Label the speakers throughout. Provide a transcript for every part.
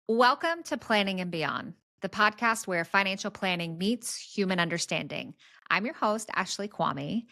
Speaker 1: Welcome to Planning and Beyond, the podcast where financial planning meets human understanding. I'm your host, Ashley Knomee.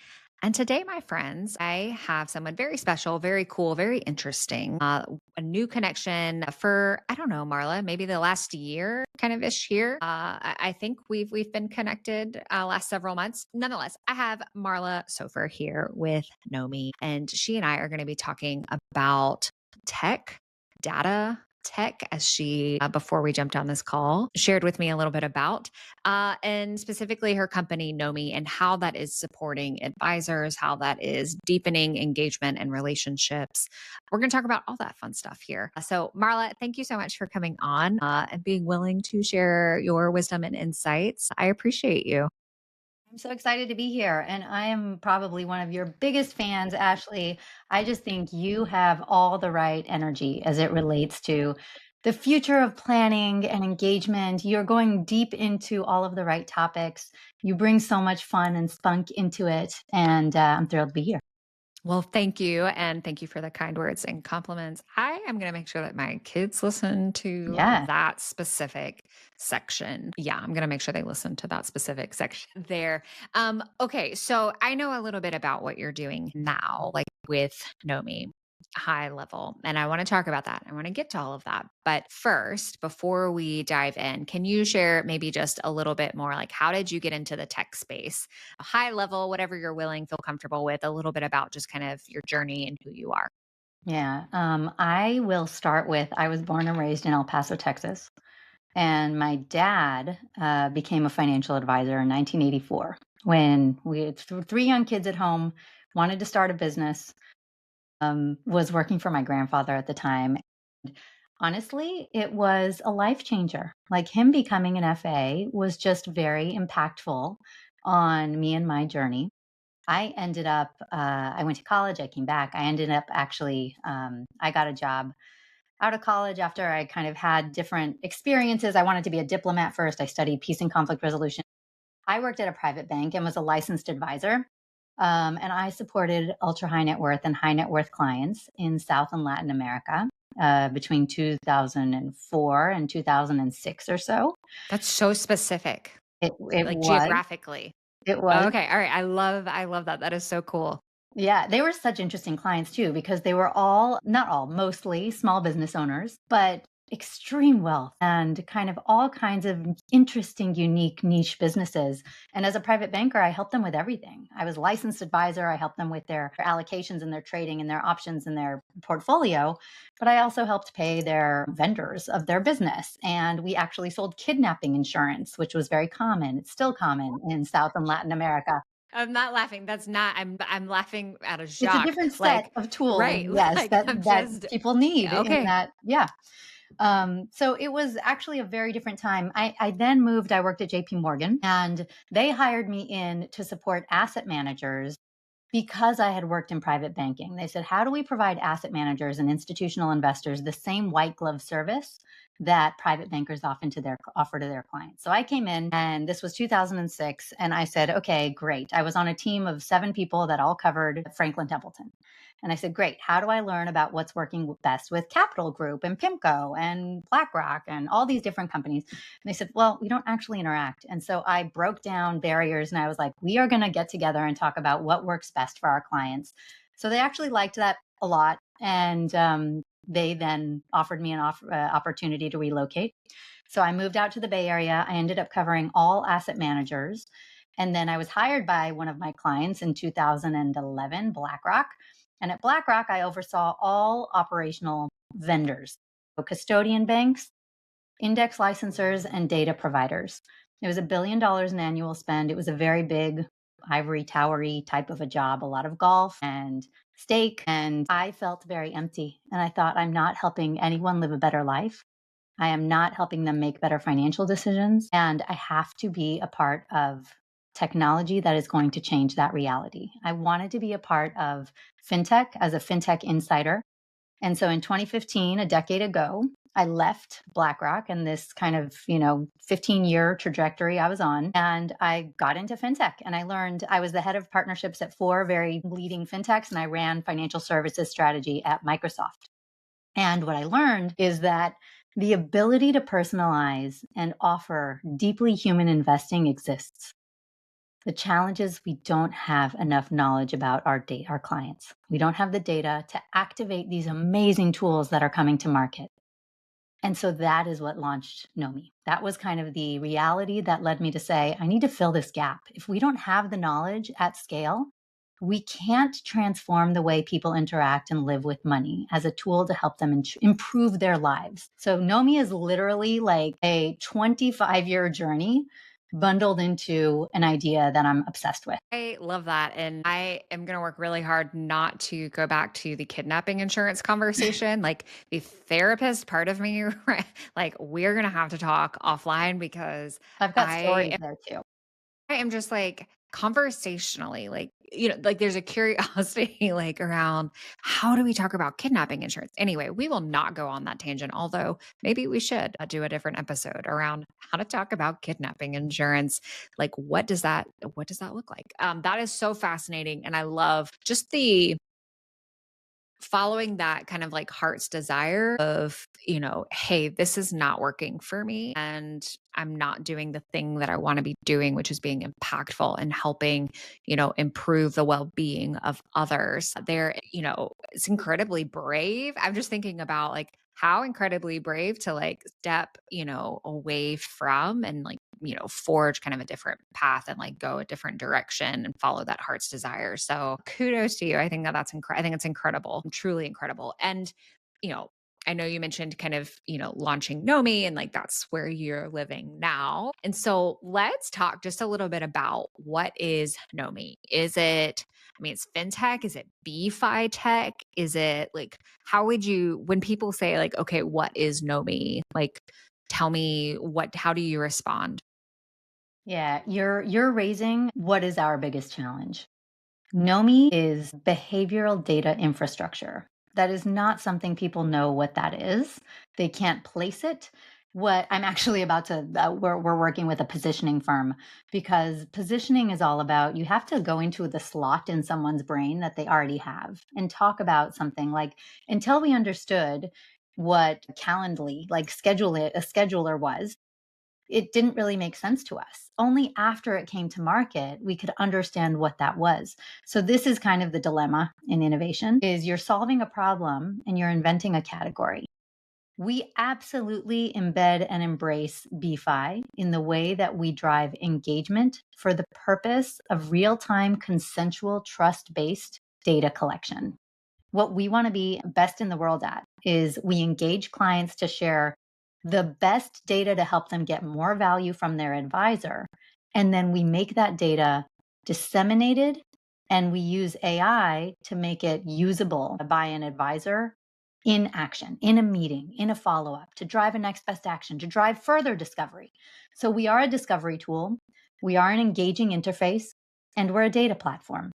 Speaker 1: And today, my friends, I have someone very special, very cool, very interesting, a new connection for, I don't know, Marla, maybe the last year kind of ish here. I think we've been connected last several months. Nonetheless, I have Marla Sofer here with Knomee, and she and I are going to be talking about tech, data, tech, as she, before we jumped on this call, shared with me a little bit about, and specifically her company, Knomee, and how that is supporting advisors, how that is deepening engagement and relationships. We're going to talk about all that fun stuff here. So, Marla, thank you so much for coming on and being willing to share your wisdom and insights. I appreciate you.
Speaker 2: I'm so excited to be here. And I am probably one of your biggest fans, Ashley. I just think you have all the right energy as it relates to the future of planning and engagement. You're going deep into all of the right topics. You bring so much fun and spunk into it. And I'm thrilled to be here.
Speaker 1: Well, thank you. And thank you for the kind words and compliments. I am going to make sure that my kids listen to
Speaker 2: Yeah.
Speaker 1: that specific section. Yeah, I'm going to make sure they listen to that specific section there. Okay. So I know a little bit about what you're doing now, like with Knomee, high level. And I want to talk about that. I want to get to all of that. But first, before we dive in, can you share maybe just a little bit more like how did you get into the tech space? A high level, whatever you're willing, feel comfortable with, a little bit about just kind of your journey and who you are.
Speaker 2: Yeah. I will start with I was born and raised in El Paso, Texas. And my dad became a financial advisor in 1984 when we had three young kids at home, wanted to start a business, was working for my grandfather at the time. Honestly, it was a life changer. Like him becoming an FA was just very impactful on me and my journey. I went to college, I came back. I ended up actually, I got a job out of college after I kind of had different experiences. I wanted to be a diplomat first. I studied peace and conflict resolution. I worked at a private bank and was a licensed advisor. And I supported ultra high net worth and high net worth clients in South and Latin America between 2004 and 2006 or so.
Speaker 1: That's so specific,
Speaker 2: It
Speaker 1: like
Speaker 2: was,
Speaker 1: geographically.
Speaker 2: it was.
Speaker 1: Okay. All right. I love that. That is so cool.
Speaker 2: Yeah, they were such interesting clients too, because they were all, not all, mostly small business owners, but extreme wealth and kind of all kinds of interesting, unique niche businesses. And as a private banker, I helped them with everything. I was a licensed advisor. I helped them with their allocations and their trading and their options and their portfolio. But I also helped pay their vendors of their business. And we actually sold kidnapping insurance, which was very common. It's still common in South and Latin America.
Speaker 1: I'm not laughing. That's not, I'm laughing out of
Speaker 2: It's a
Speaker 1: shock.
Speaker 2: different set
Speaker 1: Like,
Speaker 2: of tools,
Speaker 1: right.
Speaker 2: yes,
Speaker 1: Like, I'm
Speaker 2: that
Speaker 1: just,
Speaker 2: people need in
Speaker 1: okay.
Speaker 2: that, yeah. So it was actually a very different time. I then moved, I worked at JP Morgan, and they hired me in to support asset managers because I had worked in private banking. They said, how do we provide asset managers and institutional investors the same white glove service that private bankers offer to their clients? So I came in, and this was 2006, and I said, okay, great. I was on a team of 7 people that all covered Franklin Templeton. And I said, great. How do I learn about what's working best with Capital Group and PIMCO and BlackRock and all these different companies? And they said, well, we don't actually interact. And so I broke down barriers, and I was like, we are going to get together and talk about what works best for our clients. So they actually liked that a lot. And they then offered me an opportunity to relocate. So I moved out to the Bay Area. I ended up covering all asset managers. And then I was hired by one of my clients in 2011, BlackRock. And at BlackRock, I oversaw all operational vendors, so custodian banks, index licensors, and data providers. It was $1 billion in annual spend. It was a very big ivory towery type of a job, a lot of golf and steak. And I felt very empty. And I thought, I'm not helping anyone live a better life. I am not helping them make better financial decisions. And I have to be a part of technology that is going to change that reality. I wanted to be a part of FinTech as a FinTech insider. And so in 2015, a decade ago, I left BlackRock and this kind of, 15-year trajectory I was on. And I got into FinTech, and I was the head of partnerships at 4 very leading FinTechs, and I ran financial services strategy at Microsoft. And what I learned is that The ability to personalize and offer deeply human investing exists. The challenge is we don't have enough knowledge about our clients. We don't have the data to activate these amazing tools that are coming to market. And so that is what launched Knomee. That was kind of the reality that led me to say, I need to fill this gap. If we don't have the knowledge at scale, we can't transform the way people interact and live with money as a tool to help them improve their lives. So Knomee is literally like a 25-year journey bundled into an idea that I'm obsessed with.
Speaker 1: I love that. And I am going to work really hard not to go back to the kidnapping insurance conversation. Like the therapist part of me, right? Like we're going to have to talk offline because
Speaker 2: I've got
Speaker 1: I
Speaker 2: stories there too.
Speaker 1: I am just like conversationally, like, like there's a curiosity like around how do we talk about kidnapping insurance? Anyway, we will not go on that tangent, although maybe we should do a different episode around how to talk about kidnapping insurance. Like what does that look like? That is so fascinating. And I love just the following that kind of like heart's desire of, hey, this is not working for me and I'm not doing the thing that I want to be doing, which is being impactful and helping, improve the well-being of others. It's incredibly brave. I'm just thinking about like how incredibly brave to like step, away from and like, forge kind of a different path and like go a different direction and follow that heart's desire. So kudos to you. I think I think it's incredible, truly incredible. And, you know, I know you mentioned kind of, launching Knomee and like that's where you're living now. And so let's talk just a little bit about what is Knomee. It's FinTech. Is it BeFi tech? Is it like, when people say like, okay, what is Knomee? Like, tell me how do you respond?
Speaker 2: Yeah, you're raising what is our biggest challenge. Knomee is behavioral data infrastructure. That is not something people know what that is. They can't place it. What I'm actually about to, we're working with a positioning firm because positioning is all about you have to go into the slot in someone's brain that they already have and talk about something like until we understood what Calendly, like a scheduler was, it didn't really make sense to us. Only after it came to market, we could understand what that was. So this is kind of the dilemma in innovation is you're solving a problem and you're inventing a category. We absolutely embed and embrace BeFi in the way that we drive engagement for the purpose of real-time consensual trust-based data collection. What we want to be best in the world at is we engage clients to share the best data to help them get more value from their advisor. And then we make that data disseminated and we use AI to make it usable by an advisor in action, in a meeting, in a follow up, to drive a next best action, to drive further discovery. So we are a discovery tool, we are an engaging interface, and we're a data platform.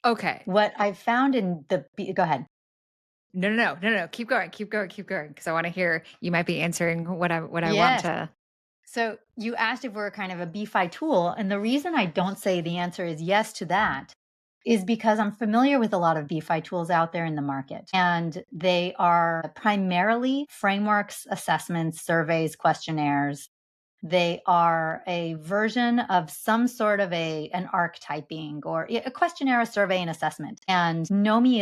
Speaker 1: Okay.
Speaker 2: What I've found go ahead.
Speaker 1: No. Keep going. Because I want to hear. You might be answering what I want
Speaker 2: Yes.
Speaker 1: to.
Speaker 2: So you asked if we're kind of a BeFi tool. And the reason I don't say the answer is yes to that is because I'm familiar with a lot of BeFi tools out there in the market. And they are primarily frameworks, assessments, surveys, questionnaires. They are a version of some sort of an archetyping or a questionnaire, a survey, and assessment. And Knomee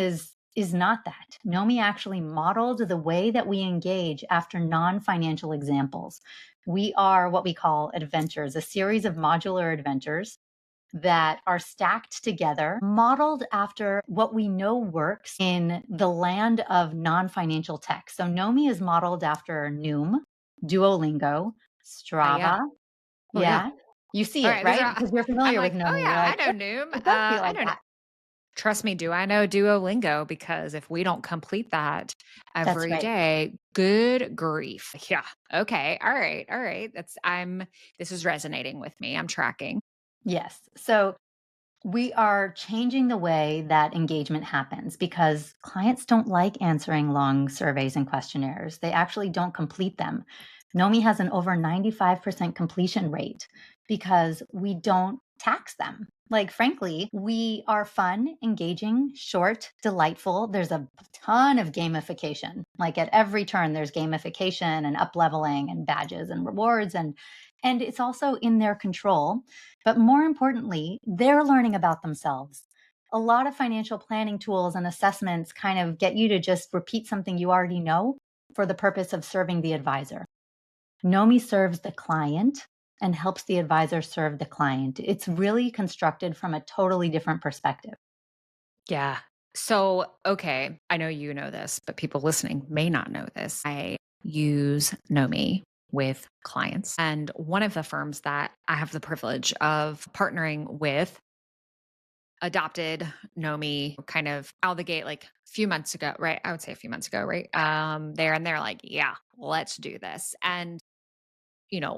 Speaker 2: is not that. Knomee actually modeled the way that we engage after non-financial examples. We are what we call adventures, a series of modular adventures that are stacked together, modeled after what we know works in the land of non-financial tech. So Knomee is modeled after Noom, Duolingo,
Speaker 1: Yeah.
Speaker 2: Strava.
Speaker 1: Oh yeah.
Speaker 2: Yeah. You see
Speaker 1: All
Speaker 2: it,
Speaker 1: right. These
Speaker 2: right?
Speaker 1: are.
Speaker 2: Because you're
Speaker 1: I'm
Speaker 2: familiar with
Speaker 1: like, oh
Speaker 2: Knomee. You're
Speaker 1: yeah, I
Speaker 2: like,
Speaker 1: know
Speaker 2: "Yep,
Speaker 1: Noom.
Speaker 2: it does feel
Speaker 1: I
Speaker 2: like
Speaker 1: know.
Speaker 2: that."
Speaker 1: Trust me, do I know Duolingo? Because if we don't complete that
Speaker 2: That's
Speaker 1: every
Speaker 2: right.
Speaker 1: day, good grief. Yeah. Okay. All right. All right. This is resonating with me. I'm tracking.
Speaker 2: Yes. So we are changing the way that engagement happens because clients don't like answering long surveys and questionnaires. They actually don't complete them. Nomi has an over 95% completion rate because we don't tax them. Like, frankly, we are fun, engaging, short, delightful. There's a ton of gamification. Like at every turn, there's gamification and up leveling and badges and rewards and it's also in their control. But more importantly, they're learning about themselves. A lot of financial planning tools and assessments kind of get you to just repeat something you already know for the purpose of serving the advisor. Knomee serves the client and helps the advisor serve the client. It's really constructed from a totally different perspective.
Speaker 1: Yeah. So, okay, I know you know this, but people listening may not know this. I use Knomee with clients. And one of the firms that I have the privilege of partnering with adopted Knomee kind of out of the gate like a few months ago, right? I would say a few months ago, right? They're like, yeah, let's do this. And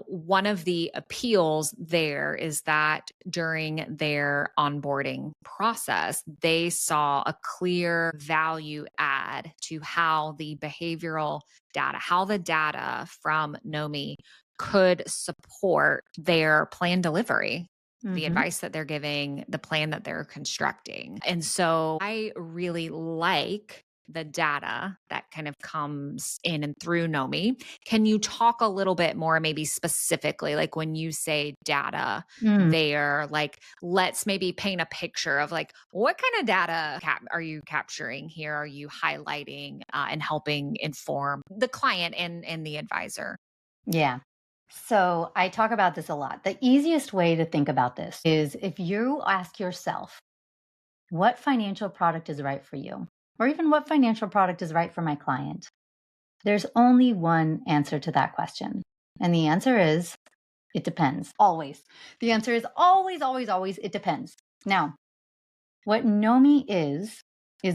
Speaker 1: one of the appeals there is that during their onboarding process, they saw a clear value add to how the behavioral data, how the data from Nomi could support their plan delivery, the
Speaker 2: Mhm.
Speaker 1: advice that they're giving, the plan that they're constructing. And so I really like the data that kind of comes in and through Nomi. Can you talk a little bit more, maybe specifically, like when you say data
Speaker 2: Mm.
Speaker 1: there, like let's maybe paint a picture of like what kind of data are you capturing here? Are you highlighting and helping inform the client and the advisor?
Speaker 2: Yeah. So I talk about this a lot. The easiest way to think about this is if you ask yourself, what financial product is right for you? Or even what financial product is right for my client? There's only one answer to that question. And the answer is it depends. Always. The answer is always, always, always, it depends. Now, what Nomi is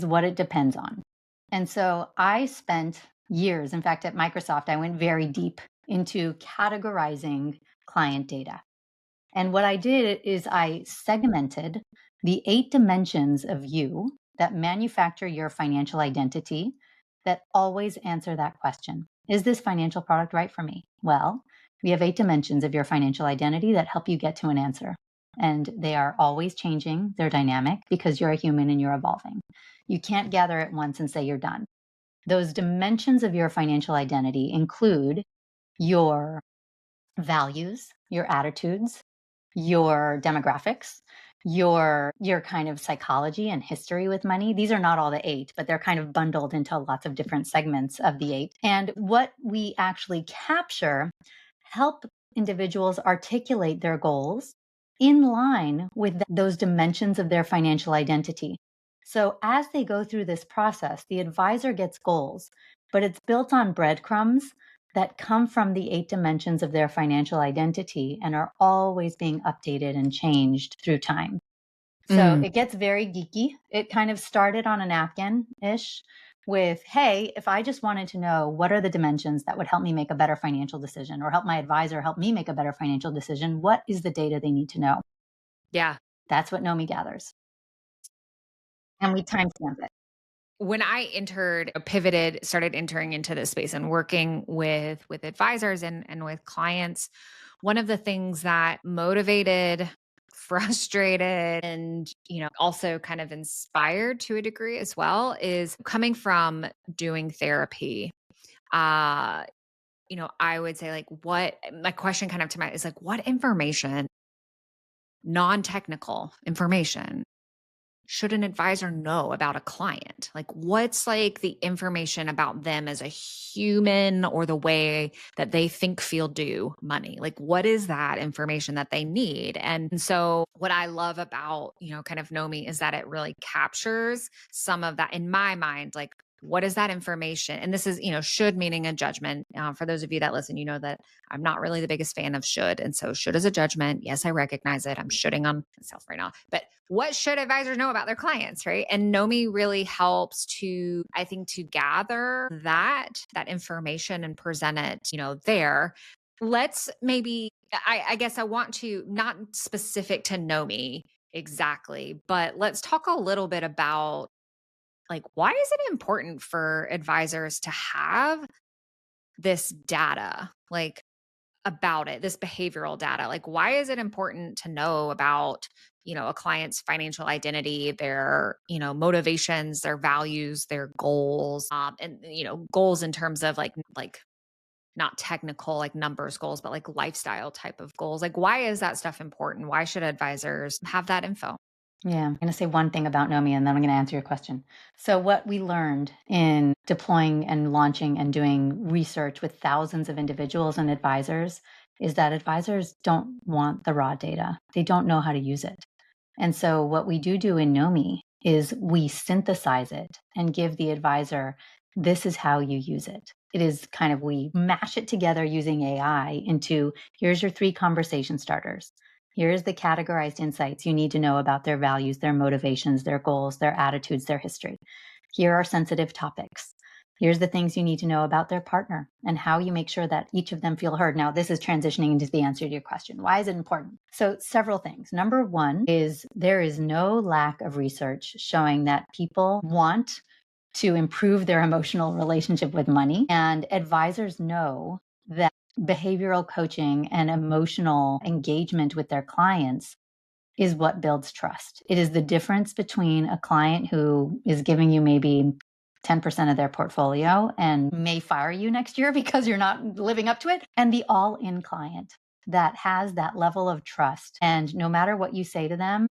Speaker 2: what it depends on. And so I spent years, in fact, at Microsoft, I went very deep into categorizing client data. And what I did is I segmented the 8 dimensions of you that manufacture your financial identity that always answer that question. Is this financial product right for me? Well, we have 8 dimensions of your financial identity that help you get to an answer. And they are always changing, they're dynamic because you're a human and you're evolving. You can't gather it once and say you're done. Those dimensions of your financial identity include your values, your attitudes, your demographics, your kind of psychology and history with money. These are not all the 8, but they're kind of bundled into lots of different segments of the 8. And what we actually capture help individuals articulate their goals in line with those dimensions of their financial identity. So as they go through this process, the advisor gets goals, but it's built on breadcrumbs that come from the 8 dimensions of their financial identity and are always being updated and changed through time. So
Speaker 1: Mm,
Speaker 2: it gets very geeky. It kind of started on a napkin ish with, hey, if I just wanted to know what are the dimensions that would help me make a better financial decision or help my advisor help me make a better financial decision, what is the data they need to know?
Speaker 1: yeah.
Speaker 2: That's what Nomi gathers. And we timestamp it.
Speaker 1: When I entered, pivoted, started entering into this space and working with advisors and with clients, one of the things that motivated, frustrated, and also kind of inspired to a degree as well is coming from doing therapy. Uh, I would say like what my question kind of to my is like what information, non-technical information should an advisor know about a client? Like, what's like the information about them as a human or the way that they think, feel, do money? Like, what is that information that they need? And so, what I love about, kind of Nomi is that it really captures some of that in my mind. Like, what is that information? And this is, should meaning a judgment. For those of you that listen, you know that I'm not really the biggest fan of should. And so, should is a judgment. Yes, I recognize it. I'm shooting on myself right now. But what should advisors know about their clients, right? And Nomi really helps to, I think, to gather that information and present it, there. Let's maybe, I guess I want to, not specific to Nomi exactly, but let's talk a little bit about like, why is it important for advisors to have this data? Like, about it, this behavioral data? Like, why is it important to know about a client's financial identity, their, motivations, their values, their goals, and, goals in terms of like not technical, like numbers goals, but like lifestyle type of goals. Like, why is that stuff important? Why should advisors have that info?
Speaker 2: Yeah, I'm going to say one thing about Knomee and then I'm going to answer your question. So, what we learned in deploying and launching and doing research with thousands of individuals and advisors is that advisors don't want the raw data, they don't know how to use it. And so, what we do in Knomee is we synthesize it and give the advisor this is how you use it. It is kind of we mash it together using AI into here's your three conversation starters. Here's the categorized insights you need to know about their values, their motivations, their goals, their attitudes, their history. Here are sensitive topics. Here's the things you need to know about their partner and how you make sure that each of them feel heard. Now, this is transitioning into the answer to your question. Why is it important? So, several things. Number one is there is no lack of research showing that people want to improve their emotional relationship with money. And advisors know that behavioral coaching and emotional engagement with their clients is what builds trust. It is the difference between a client who is giving you maybe 10% of their portfolio and may fire you next year because you're not living up to it, and the all in client that has that level of trust. And no matter what you say to them,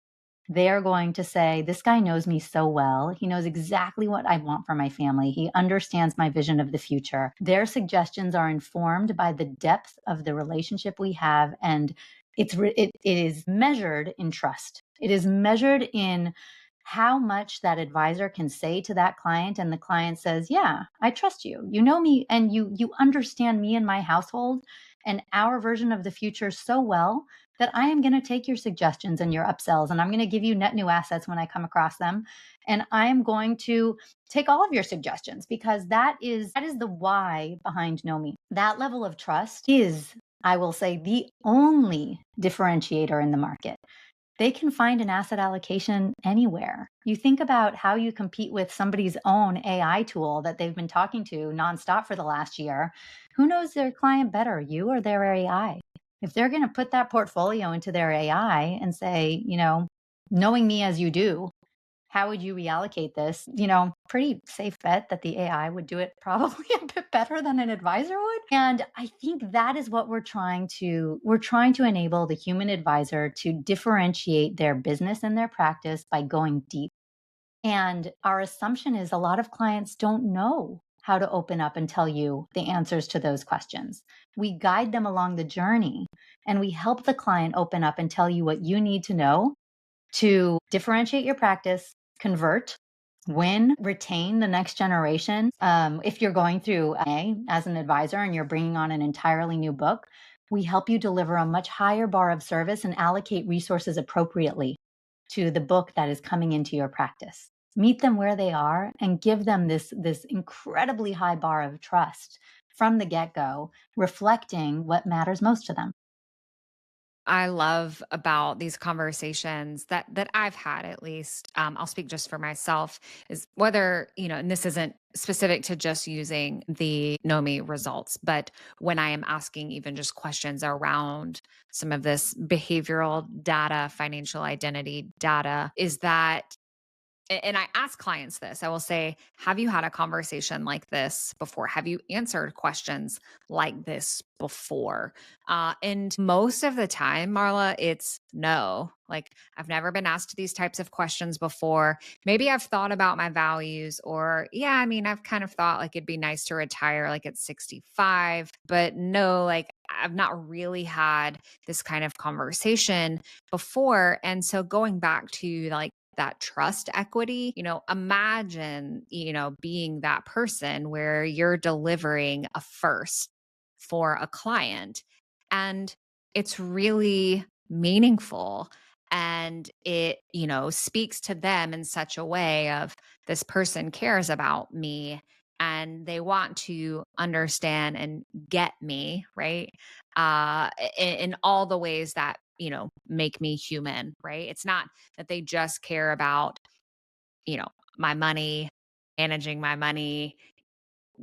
Speaker 2: they are going to say, this guy knows me so well. He knows exactly what I want for my family. He understands my vision of the future. Their suggestions are informed by the depth of the relationship we have. And it is measured in trust. It is measured in how much that advisor can say to that client, and the client says, yeah, I trust you, you know me, and you understand me and my household and our version of the future so well that I am going to take your suggestions and your upsells, and I'm going to give you net new assets when I come across them, and I'm going to take all of your suggestions because that is the why behind Knomee. That level of trust is, I will say, the only differentiator in the market. They can find an asset allocation anywhere. You think about how you compete with somebody's own AI tool that they've been talking to nonstop for the last year. Who knows their client better, you or their AI? If they're going to put that portfolio into their AI and say, knowing me as you do, how would you reallocate this? Pretty safe bet that the AI would do it probably a bit better than an advisor would. And I think that is what we're trying to enable the human advisor to differentiate their business and their practice by going deep. And our assumption is a lot of clients don't know how to open up and tell you the answers to those questions. We guide them along the journey and we help the client open up and tell you what you need to know to differentiate your practice, convert, win, retain the next generation. If you're going through A as an advisor and you're bringing on an entirely new book, we help you deliver a much higher bar of service and allocate resources appropriately to the book that is coming into your practice. Meet them where they are and give them this incredibly high bar of trust from the get-go, reflecting what matters most to them.
Speaker 1: I love about these conversations that I've had, at least, I'll speak just for myself, is whether, and this isn't specific to just using the Nomi results, but when I am asking even just questions around some of this behavioral data, financial identity data, is that and I ask clients this. I will say, have you had a conversation like this before? Have you answered questions like this before? And most of the time, Marla, it's no. Like, I've never been asked these types of questions before. Maybe I've thought about my values, or yeah, I mean, I've kind of thought like it'd be nice to retire like at 65, but no, like, I've not really had this kind of conversation before. And so going back to like, that trust equity, imagine, being that person where you're delivering a first for a client and it's really meaningful and it, speaks to them in such a way of this person cares about me and they want to understand and get me, right? In all the ways that, make me human, right? It's not that they just care about, my money, managing my money,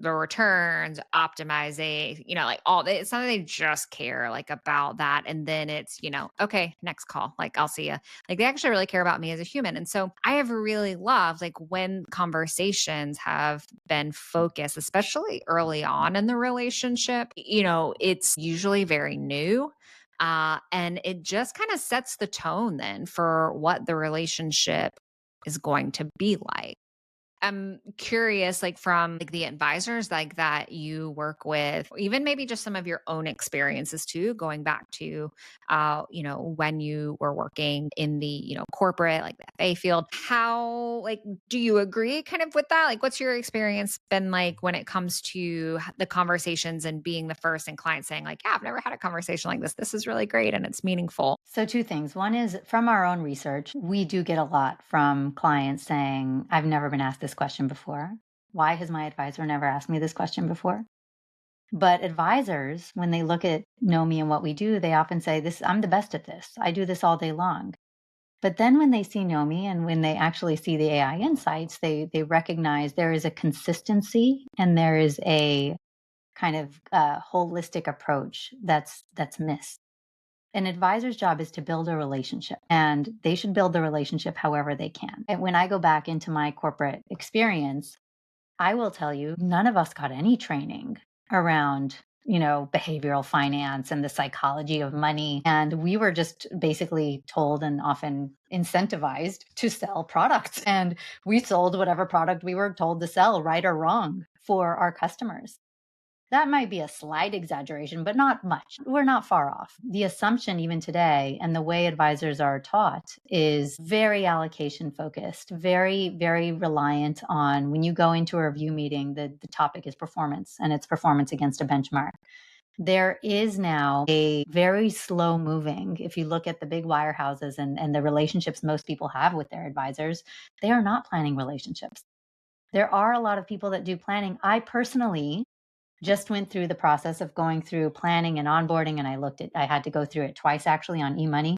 Speaker 1: the returns, optimizing, like all it's not that they just care like about that. And then it's, okay, next call. Like I'll see you. Like they actually really care about me as a human. And so I have really loved like when conversations have been focused, especially early on in the relationship, it's usually very new. And it just kind of sets the tone then for what the relationship is going to be like. I'm curious, like from like the advisors like that you work with, or even maybe just some of your own experiences too, going back to, when you were working in the, corporate, like the FA field. How, like, do you agree kind of with that? Like, what's your experience been like when it comes to the conversations and being the first and client saying like, yeah, I've never had a conversation like this. This is really great and it's meaningful.
Speaker 2: So, two things. One is from our own research, we do get a lot from clients saying, I've never been asked this question before. Why has my advisor never asked me this question before? But advisors, when they look at Knomee and what we do, they often say, "This, I'm the best at this. I do this all day long." But then when they see Knomee and when they actually see the AI insights, they recognize there is a consistency and there is a kind of holistic approach that's missed. An advisor's job is to build a relationship, and they should build the relationship however they can. And when I go back into my corporate experience, I will tell you, none of us got any training around, behavioral finance and the psychology of money. And we were just basically told and often incentivized to sell products. And we sold whatever product we were told to sell, right or wrong, for our customers. That might be a slight exaggeration, but not much. We're not far off. The assumption, even today, and the way advisors are taught is very allocation focused, very, very reliant on when you go into a review meeting, the topic is performance and it's performance against a benchmark. There is now a very slow moving, if you look at the big wirehouses and the relationships most people have with their advisors, they are not planning relationships. There are a lot of people that do planning. I personally just went through the process of going through planning and onboarding, and I had to go through it twice actually on eMoney.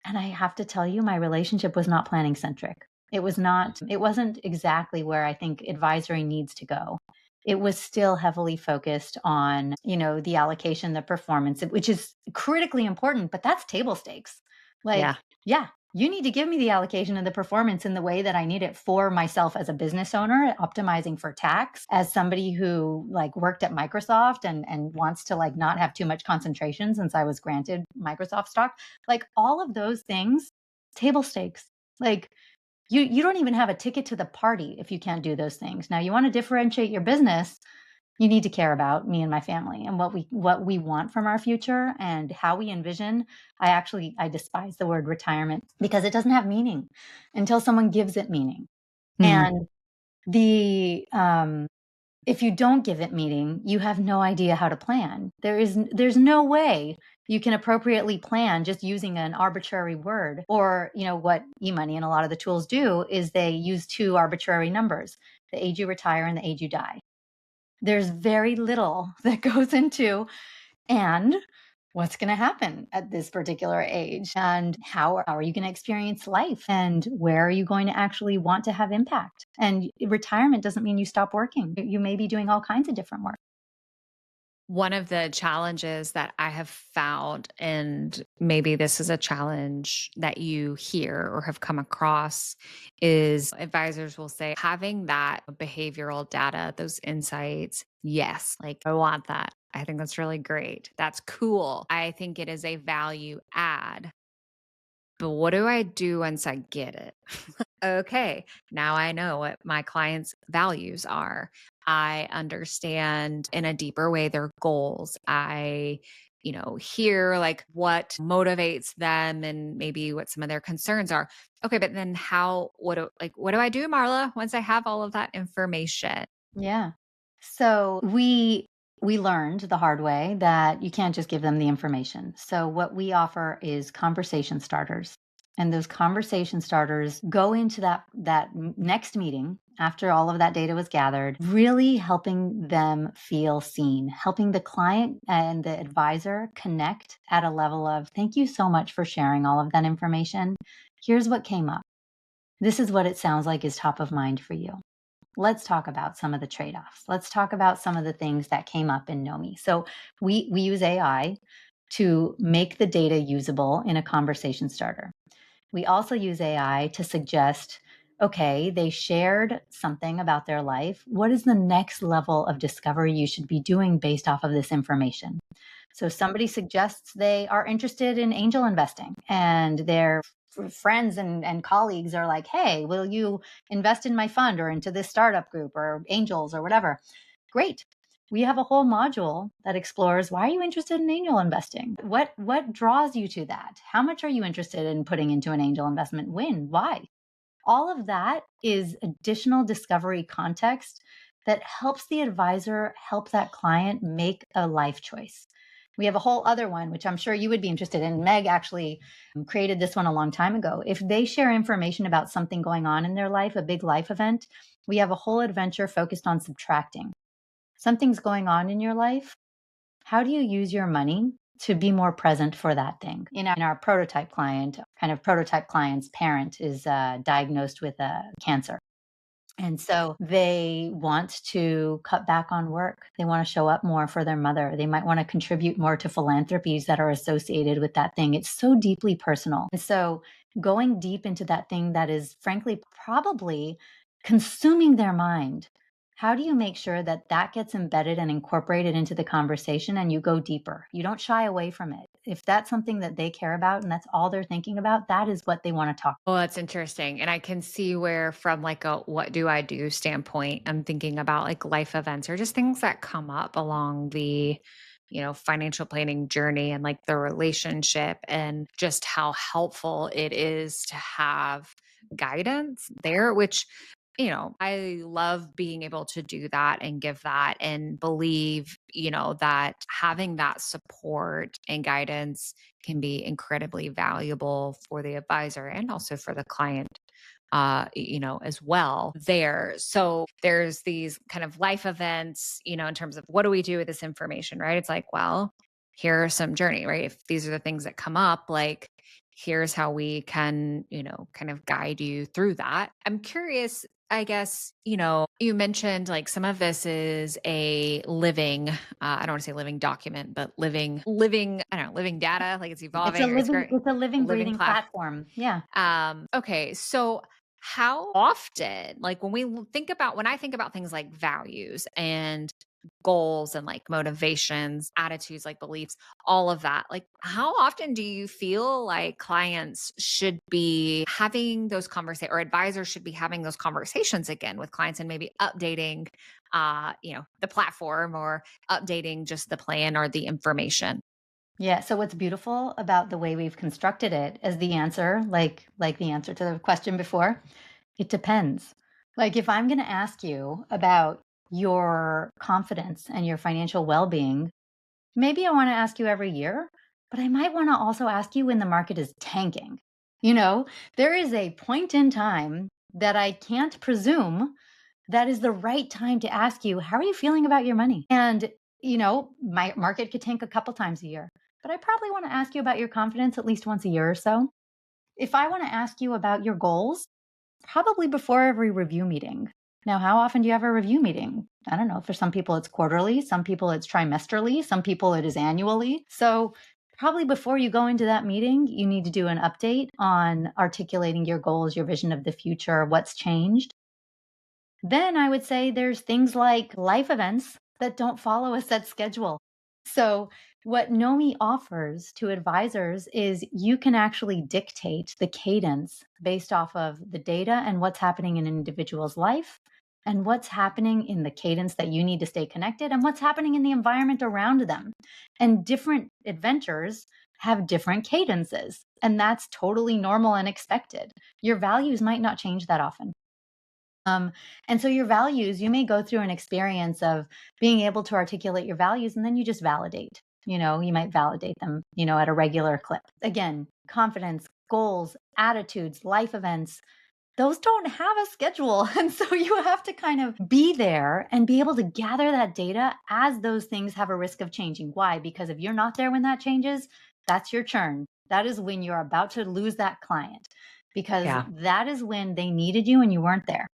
Speaker 2: And I have to tell you, my relationship was not planning centric. It wasn't exactly where I think advisory needs to go. It was still heavily focused on, the allocation, the performance, which is critically important, but that's table stakes. Like,
Speaker 1: Yeah.
Speaker 2: yeah, you need to give me the allocation and the performance in the way that I need it for myself as a business owner, optimizing for tax, as somebody who like worked at Microsoft and wants to like not have too much concentration since I was granted Microsoft stock. Like all of those things, table stakes. Like you don't even have a ticket to the party if you can't do those things. Now you want to differentiate your business, you need to care about me and my family and what we want from our future and how we envision. I despise the word retirement because it doesn't have meaning until someone gives it meaning.
Speaker 1: Mhm.
Speaker 2: And the if you don't give it meaning, you have no idea how to plan. There's no way you can appropriately plan just using an arbitrary word. Or, what eMoney and a lot of the tools do is they use two arbitrary numbers, the age you retire and the age you die. There's very little that goes into and what's going to happen at this particular age and how are you going to experience life and where are you going to actually want to have impact. And retirement doesn't mean you stop working. You may be doing all kinds of different work.
Speaker 1: One of the challenges that I have found, and maybe this is a challenge that you hear or have come across, is advisors will say, having that behavioral data, those insights, yes, like I want that. I think that's really great. That's cool. I think it is a value add. But what do I do once I get it? Okay, now I know what my clients' values are. I understand in a deeper way their goals. I, hear like what motivates them and maybe what some of their concerns are. Okay, but then what do I do, Marla, once I have all of that information?
Speaker 2: Yeah. So we learned the hard way that you can't just give them the information. So what we offer is conversation starters. And those conversation starters go into that next meeting after all of that data was gathered, really helping them feel seen, helping the client and the advisor connect at a level of, thank you so much for sharing all of that information. Here's what came up. This is what it sounds like is top of mind for you. let's talk about some of the trade-offs. Let's talk about some of the things that came up in Knomee. So we use AI to make the data usable in a conversation starter. We also use AI to suggest, okay, they shared something about their life. What is the next level of discovery you should be doing based off of this information? So somebody suggests they are interested in angel investing, and their friends and colleagues are like, hey, will you invest in my fund or into this startup group or angels or whatever? Great. We have a whole module that explores, why are you interested in angel investing? What draws you to that? How much are you interested in putting into an angel investment? When? Why? All of that is additional discovery context that helps the advisor help that client make a life choice. We have a whole other one, which I'm sure you would be interested in. Meg actually created this one a long time ago. If they share information about something going on in their life, a big life event, we have a whole adventure focused on subtracting. Something's going on in your life. How do you use your money to be more present for that thing? In our prototype client, kind of prototype client's parent is diagnosed with cancer. And so they want to cut back on work. They want to show up more for their mother. They might want to contribute more to philanthropies that are associated with that thing. It's so deeply personal. And so going deep into that thing that is frankly probably consuming their mind. How do you make sure that that gets embedded and incorporated into the conversation and you go deeper? You don't shy away from it. If that's something that they care about and that's all they're thinking about, that is what they want to talk.
Speaker 1: Well, that's interesting. And I can see where, from like a what do I do standpoint, I'm thinking about like life events or just things that come up along the, financial planning journey and like the relationship and just how helpful it is to have guidance there, which, I love being able to do that and give that and believe, that having that support and guidance can be incredibly valuable for the advisor and also for the client as well there. So there's these kind of life events, in terms of what do we do with this information, right? It's like, well, here's some journey, right? If these are the things that come up, like here's how we can, kind of guide you through that. I'm curious, I guess, you mentioned like some of this is a living, I don't want to say living document, but living, I don't know, living data, like it's
Speaker 2: It's a
Speaker 1: evolving or it's
Speaker 2: living,
Speaker 1: great,
Speaker 2: it's a living,
Speaker 1: living
Speaker 2: breathing
Speaker 1: platform.
Speaker 2: platform. Yeah.
Speaker 1: Okay. So how often, like when I think about things like values and goals and like motivations, attitudes, like beliefs, all of that, like how often do you feel like clients should be having those conversations or advisors should be having those conversations again with clients and maybe updating, the platform or updating just the plan or the information?
Speaker 2: Yeah. So what's beautiful about the way we've constructed it as the answer, like the answer to the question before, it depends. Like if I'm going to ask you about your confidence and your financial well-being, maybe I want to ask you every year, but I might want to also ask you when the market is tanking. You know, there is a point in time that I can't presume that is the right time to ask you, how are you feeling about your money? And, my market could tank a couple times a year, but I probably want to ask you about your confidence at least once a year or so. If I want to ask you about your goals, probably before every review meeting. Now, how often do you have a review meeting? I don't know. For some people, it's quarterly. Some people, it's trimesterly. Some people, it is annually. So, probably before you go into that meeting, you need to do an update on articulating your goals, your vision of the future, what's changed. Then I would say there's things like life events that don't follow a set schedule. So, what Nomi offers to advisors is you can actually dictate the cadence based off of the data and what's happening in an individual's life and what's happening in the cadence that you need to stay connected and what's happening in the environment around them. And different adventures have different cadences, and that's totally normal and expected. Your values might not change that often. Um, and so your values, you may go through an experience of being able to articulate your values and then you just validate. You might validate them, at a regular clip. Again, confidence, goals, attitudes, life events, those don't have a schedule. And so you have to kind of be there and be able to gather that data as those things have a risk of changing. Why? Because if you're not there when that changes, that's your churn. That is when you're about to lose that client because
Speaker 1: Yeah.
Speaker 2: that is when they needed you and you weren't there.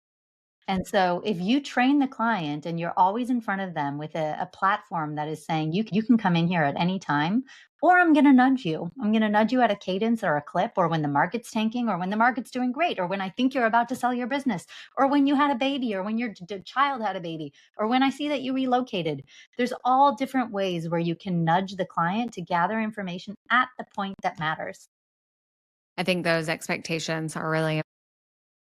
Speaker 2: And so if you train the client and you're always in front of them with a platform that is saying, you can come in here at any time, or I'm going to nudge you. I'm going to nudge you at a cadence or a clip, or when the market's tanking, or when the market's doing great, or when I think you're about to sell your business, or when you had a baby, or when your child had a baby, or when I see that you relocated. There's all different ways where you can nudge the client to gather information at the point that matters.
Speaker 1: I think those expectations are really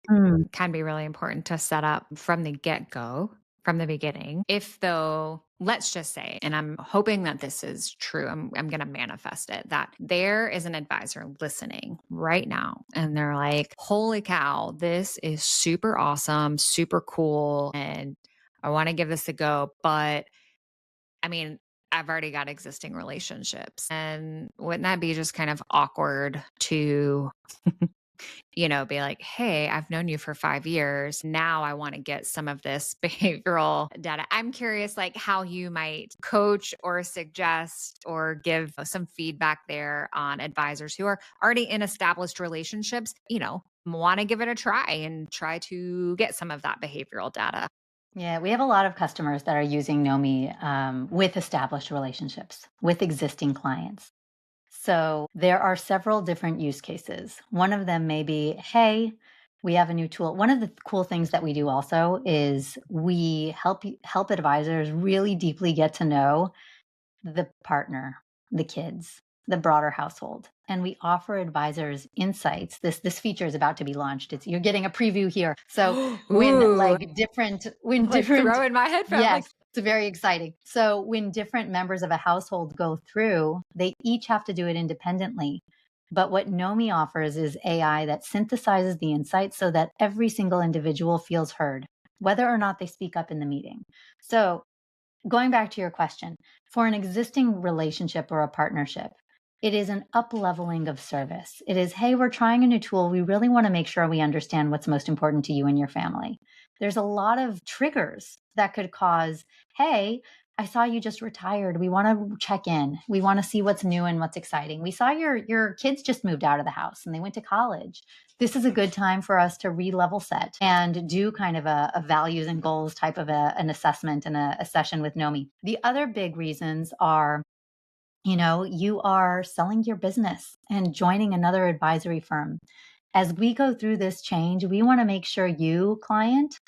Speaker 2: Mm.
Speaker 1: can be really important to set up from the get-go, from the beginning. If though, let's just say, and I'm hoping that this is true, I'm going to manifest it, that there is an advisor listening right now and they're like, holy cow, this is super awesome, super cool. And I want to give this a go. But I mean, I've already got existing relationships. And wouldn't that be just kind of awkward to be like, hey, I've known you for 5 years. Now I want to get some of this behavioral data. I'm curious, like, how you might coach or suggest or give some feedback there on advisors who are already in established relationships, want to give it a try and try to get some of that behavioral data.
Speaker 2: Yeah, we have a lot of customers that are using Knomee with established relationships with existing clients. So there are several different use cases. One of them may be, hey, we have a new tool. One of the cool things that we do also is we help advisors really deeply get to know the partner, the kids, the broader household. And we offer advisors insights. This feature is about to be launched. You're getting a preview here. So
Speaker 1: Ooh,
Speaker 2: when
Speaker 1: like
Speaker 2: different
Speaker 1: throwing my headphone, like,
Speaker 2: yes, it's very exciting. So when different members of a household go through, they each have to do it independently. But what Knomee offers is AI that synthesizes the insights so that every single individual feels heard, whether or not they speak up in the meeting. So going back to your question, for an existing relationship or a partnership, it is an up leveling of service. It is, hey, we're trying a new tool. We really want to make sure we understand what's most important to you and your family. There's a lot of triggers that could cause, hey, I saw you just retired. We want to check in. We want to see what's new and what's exciting. We saw your kids just moved out of the house and they went to college. This is a good time for us to re-level set and do kind of a values and goals type of an assessment and a session with Knomee. The other big reasons are, you are selling your business and joining another advisory firm. As we go through this change, we want to make sure you, client,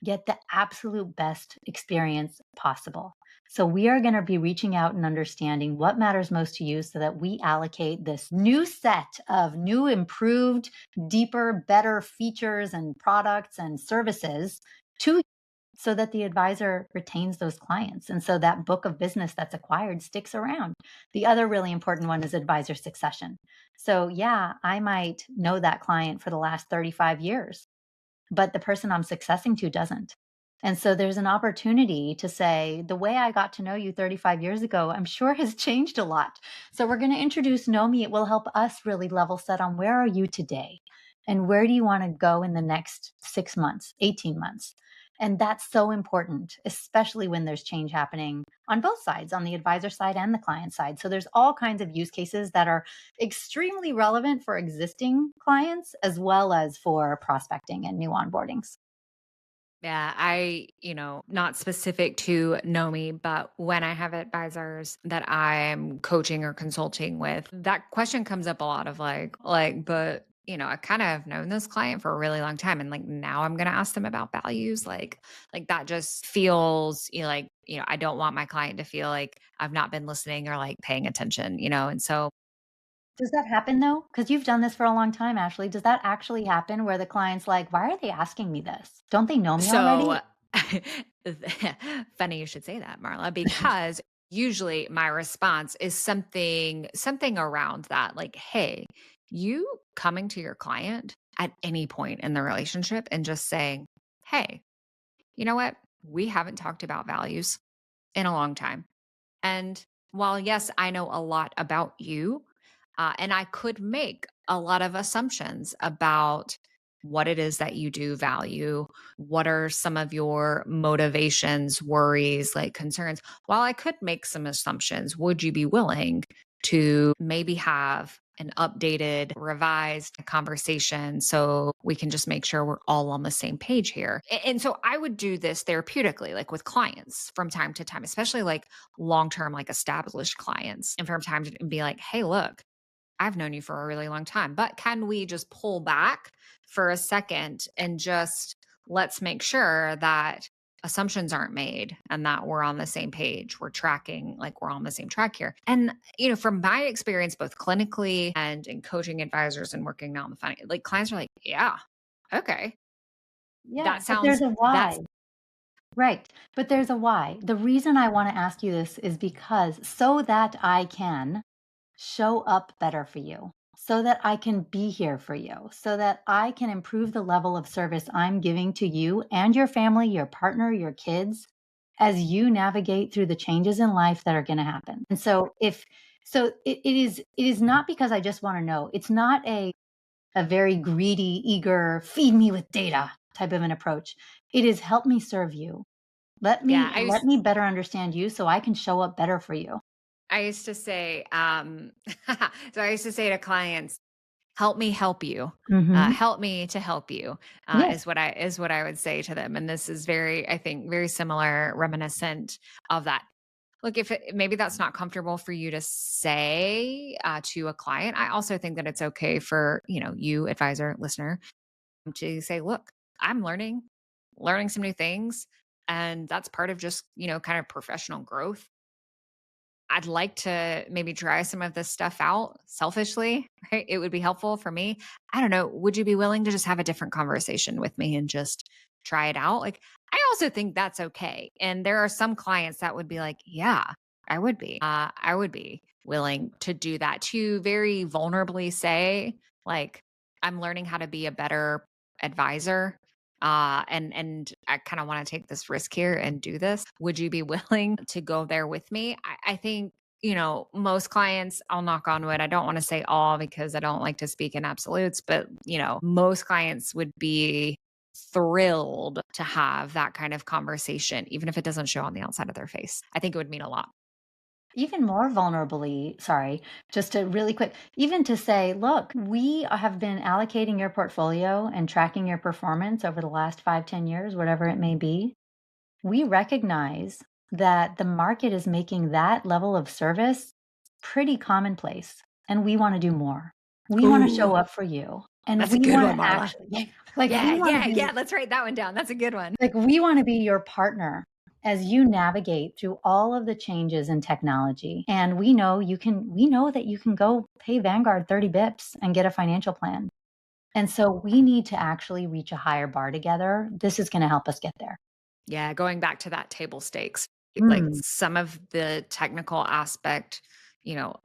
Speaker 2: get the absolute best experience possible. So we are going to be reaching out and understanding what matters most to you so that we allocate this new set of new, improved, deeper, better features and products and services to you so that the advisor retains those clients. And so that book of business that's acquired sticks around. The other really important one is advisor succession. So, yeah, I might know that client for the last 35 years, but the person I'm successing to doesn't. And so there's an opportunity to say, the way I got to know you 35 years ago, I'm sure has changed a lot. So we're going to introduce Knomee. It will help us really level set on where are you today and where do you want to go in the next 6 months, 18 months. And that's so important, especially when there's change happening on both sides, on the advisor side and the client side. So there's all kinds of use cases that are extremely relevant for existing clients as well as for prospecting and new onboardings.
Speaker 1: yeah, not specific to Nomi, but when I have advisors that I'm coaching or consulting with, that question comes up a lot of but I kind of have known this client for a really long time. And like now I'm gonna ask them about values. Like that just feels I don't want my client to feel like I've not been listening or like paying attention. And so
Speaker 2: Does that happen though? Because you've done this for a long time, Ashley. Does that actually happen where the client's like, why are they asking me this? Don't they know me
Speaker 1: So
Speaker 2: already?
Speaker 1: funny you should say that, Marla, because usually my response is something around that like, hey, you coming to your client at any point in the relationship and just saying, hey, you know what? We haven't talked about values in a long time. And while, yes, I know a lot about you, and I could make a lot of assumptions about what it is that you do value, what are some of your motivations, worries, like concerns. While I could make some assumptions, would you be willing to maybe have an updated, revised conversation so we can just make sure we're all on the same page here. And so I would do this therapeutically, like with clients from time to time, especially like long term, like established clients, and from time to and be like, hey, look, I've known you for a really long time, but can we just pull back for a second and just let's make sure that assumptions aren't made and that we're on the same page. We're tracking, like we're on the same track here. And, from my experience, both clinically and in coaching advisors and working now on the finance, like clients are like, yeah, okay.
Speaker 2: Yeah,
Speaker 1: That
Speaker 2: but there's
Speaker 1: sounds,
Speaker 2: a
Speaker 1: that's,
Speaker 2: why. Right. But there's a why. The reason I want to ask you this is because so that I can show up better for you, so that I can be here for you, so that I can improve the level of service I'm giving to you and your family, your partner, your kids, as you navigate through the changes in life that are going to happen. And so if so it is not because I just want to know. It's not a very greedy, eager, feed me with data type of an approach. It is help me serve you. Let
Speaker 1: yeah.
Speaker 2: me let me better understand you so I can show up better for you.
Speaker 1: I used to say, so I used to say to clients, help me help you.
Speaker 2: Mhm.
Speaker 1: Help me to help you
Speaker 2: Yes.
Speaker 1: is what I would say to them. And this is very, I think, very similar, reminiscent of that. Look, if maybe that's not comfortable for you to say to a client, I also think that it's okay for you, advisor, listener, to say, look, I'm learning some new things, and that's part of just kind of professional growth. I'd like to maybe try some of this stuff out selfishly, right? It would be helpful for me. I don't know. Would you be willing to just have a different conversation with me and just try it out? Like, I also think that's okay. And there are some clients that would be like, yeah, I would be. I would be willing to do that, to very vulnerably say, like, I'm learning how to be a better advisor. And I kind of want to take this risk here and do this. Would you be willing to go there with me? I think, most clients, I'll knock on wood. I don't want to say all because I don't like to speak in absolutes, but, most clients would be thrilled to have that kind of conversation, even if it doesn't show on the outside of their face. I think it would mean a lot.
Speaker 2: Even more vulnerably, sorry, just to really quick, even to say, look, we have been allocating your portfolio and tracking your performance over the last 5, 10 years, whatever it may be. We recognize that the market is making that level of service pretty commonplace, and we want to do more. We want to
Speaker 1: Ooh,
Speaker 2: show up for you, and
Speaker 1: that's a
Speaker 2: we
Speaker 1: good
Speaker 2: want
Speaker 1: one,
Speaker 2: to
Speaker 1: Marla.
Speaker 2: actually, like, we
Speaker 1: Yeah,
Speaker 2: want to
Speaker 1: yeah,
Speaker 2: be
Speaker 1: yeah. Let's write that one down. That's a good one.
Speaker 2: Like, we wanna be your partner as you navigate through all of the changes in technology, and we know that you can go pay Vanguard 30 bips and get a financial plan, and so we need to actually reach a higher bar together. This is gonna help us get there.
Speaker 1: Yeah, going back to that table stakes, like
Speaker 2: Mm,
Speaker 1: some of the technical aspect,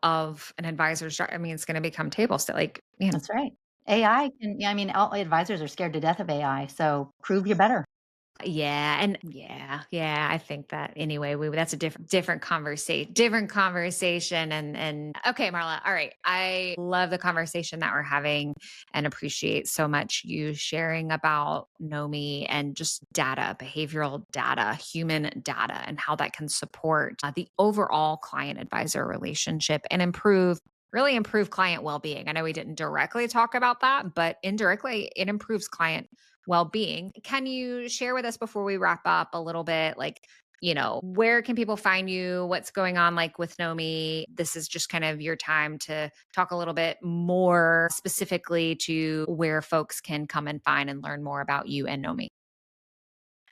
Speaker 1: of an advisor's job. I mean, it's going to become table stakes. Like,
Speaker 2: that's right. AI can yeah, I mean, all advisors are scared to death of AI, so prove you're better.
Speaker 1: yeah, and yeah, I think that anyway, that's a different conversation. And okay, Marla, all right. I love the conversation that we're having and appreciate so much you sharing about Knomee and just data, behavioral data, human data, and how that can support the overall client advisor relationship and really improve client well-being. I know we didn't directly talk about that, but indirectly it improves client well-being. Can you share with us before we wrap up a little bit, like, where can people find you? What's going on like with Knomee? This is just kind of your time to talk a little bit more specifically to where folks can come and find and learn more about you and Knomee.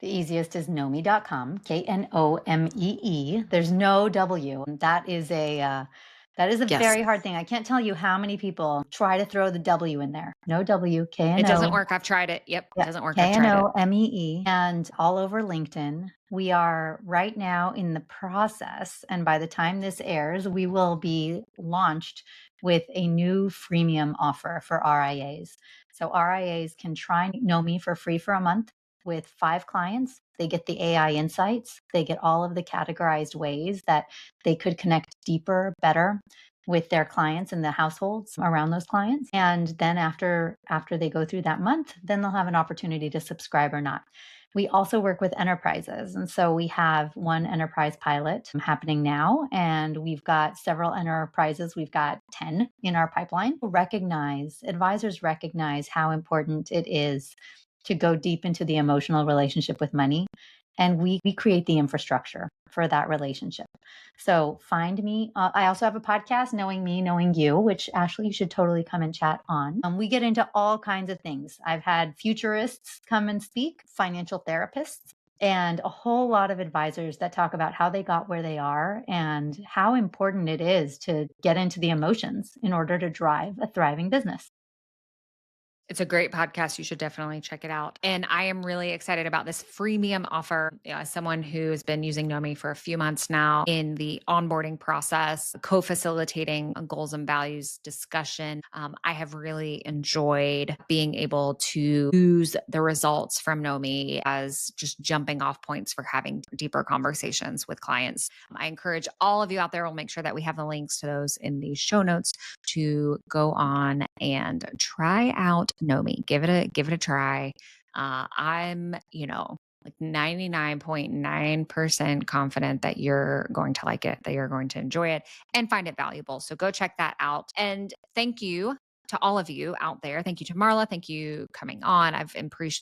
Speaker 2: The easiest is Knomee.com, Knomee. There's no W. That is a
Speaker 1: Yes.
Speaker 2: very hard thing. I can't tell you how many people try to throw the W in there. No W,
Speaker 1: It doesn't
Speaker 2: K-N-O.
Speaker 1: work. I've tried it. Yep.
Speaker 2: Yeah,
Speaker 1: Doesn't work. I've tried it.
Speaker 2: Knomee, and all over LinkedIn. We are right now in the process, and by the time this airs, we will be launched with a new freemium offer for RIAs. So RIAs can try Knomee for free for a month with 5 clients. They get the AI insights. They get all of the categorized ways that they could connect deeper, better with their clients and the households around those clients. And then after they go through that month, then they'll have an opportunity to subscribe or not. We also work with enterprises. And so we have one enterprise pilot happening now, and we've got several enterprises. We've got 10 in our pipeline. Advisors recognize how important it is to go deep into the emotional relationship with money. And we create the infrastructure for that relationship. So find me. I also have a podcast, Knowing Me, Knowing You, which Ashley, you should totally come and chat on. We get into all kinds of things. I've had futurists come and speak, financial therapists, and a whole lot of advisors that talk about how they got where they are and how important it is to get into the emotions in order to drive a thriving business.
Speaker 1: It's a great podcast. You should definitely check it out. And I am really excited about this freemium offer. As someone who has been using Knomee for a few months now in the onboarding process, co-facilitating a goals and values discussion, I have really enjoyed being able to use the results from Knomee as just jumping off points for having deeper conversations with clients. I encourage all of you out there, we'll make sure that we have the links to those in the show notes, to go on and try out Knomee. Give it a try. I'm, like 99.9% confident that you're going to like it, that you're going to enjoy it and find it valuable. So go check that out. And thank you to all of you out there. Thank you to Marla. Thank you coming on. I've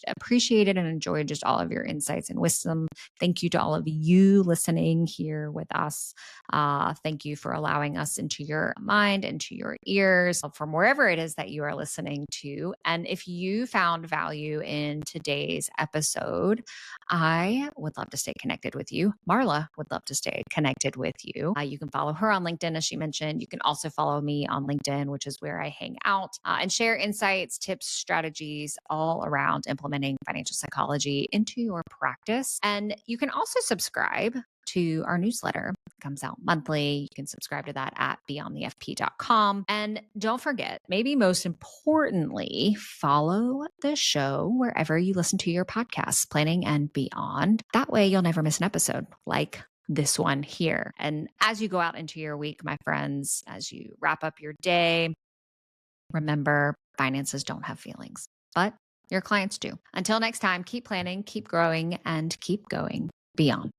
Speaker 1: appreciated and enjoyed just all of your insights and wisdom. Thank you to all of you listening here with us. Thank you for allowing us into your mind, into your ears, from wherever it is that you are listening to. And if you found value in today's episode, I would love to stay connected with you. Marla would love to stay connected with you. You can follow her on LinkedIn, as she mentioned. You can also follow me on LinkedIn, which is where I hang out, and share insights, tips, strategies all around implementing financial psychology into your practice. And you can also subscribe to our newsletter. It comes out monthly. You can subscribe to that at beyondthefp.com. And don't forget, maybe most importantly, follow the show wherever you listen to your podcasts, Planning and Beyond. That way you'll never miss an episode like this one here. And as you go out into your week, my friends, as you wrap up your day, remember, finances don't have feelings, but your clients do. Until next time, keep planning, keep growing, and keep going beyond.